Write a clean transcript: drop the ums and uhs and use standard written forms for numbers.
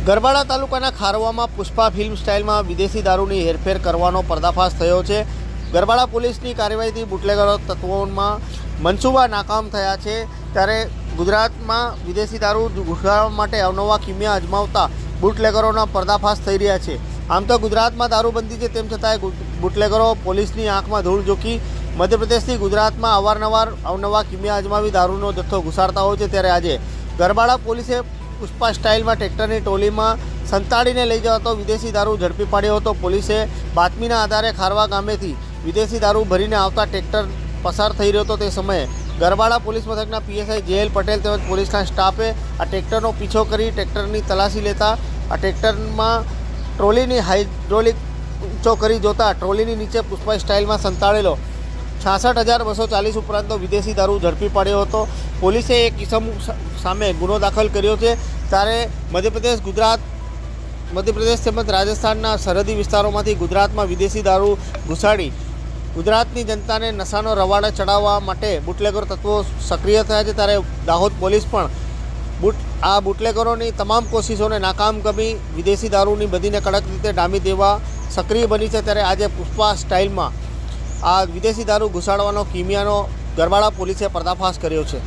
ગરબાડા તાલુકાના ખારવામાં પુષ્પા ફિલ્મ સ્ટાઇલમાં વિદેશી દારૂની હેરફેર કરવાનો પર્દાફાશ થયો છે। ગરબાડા પોલીસની કાર્યવાહીથી બુટલેગરો તત્વોમાં મનસૂબા નાકામ થયા છે। ત્યારે ગુજરાતમાં વિદેશી દારૂ ઘુસાડવા માટે અવનવા કિમિયા અજમાવતા બુટલેગરોના પર્દાફાશ થઈ રહ્યા છે। આમ તો ગુજરાતમાં દારૂબંધી છે, તેમ છતાંય બુટલેગરો પોલીસની આંખમાં ધૂળ ઝોકી મધ્યપ્રદેશથી ગુજરાતમાં અવારનવાર અવનવા કિમિયા અજમાવી દારૂનો જથ્થો ઘુસાડતા હોય છે। ત્યારે આજે ગરબાડા પોલીસે પુષ્પા સ્ટાઇલમાં ટ્રેક્ટરની ટોલીમાં સંતાડીને લઈ જવાતો વિદેશી દારૂ ઝડપી પાડ્યો હતો। પોલીસે બાતમીના આધારે ખારવા ગામેથી વિદેશી દારૂ ભરીને આવતા ટ્રેક્ટર પસાર થઈ રહ્યો હતો। તે સમયે ગરબાડા પોલીસ મથકના પીએસઆઈ જે.એલ. પટેલ તેમજ પોલીસના સ્ટાફે આ ટ્રેક્ટરનો પીછો કરી ટ્રેક્ટરની તલાશી લેતા આ ટ્રેક્ટરમાં ટ્રોલીની હાઇડ્રોલિક ઊંચો કરી જોતા ટ્રોલીની નીચે પુષ્પા સ્ટાઇલમાં સંતાડેલો 66,240 ઉપરાંતનો વિદેશી દારૂ ઝડપી પાડ્યો હતો। પોલીસે એક ઇસમ સામે ગુનો દાખલ કર્યો છે। ત્યારે મધ્યપ્રદેશ તેમજ રાજસ્થાનના સરહદી વિસ્તારોમાંથી ગુજરાતમાં વિદેશી દારૂ ઘુસાડી ગુજરાતની જનતાને નશાનો રવાડે ચડાવવા માટે બુટલેગર તત્વો સક્રિય થયા છે। ત્યારે દાહોદ પોલીસ પણ આ બુટલેગરોની તમામ કોશિશોને નાકામ કરી વિદેશી દારૂની બદીને કડક રીતે ડામી દેવા સક્રિય બની છે। ત્યારે આજે પુષ્પા સ્ટાઇલમાં આ વિદેશી દારૂ ઘુસાડવાનો કિમિયાનો ગરબાડા પોલીસે પર્દાફાશ કર્યો છે।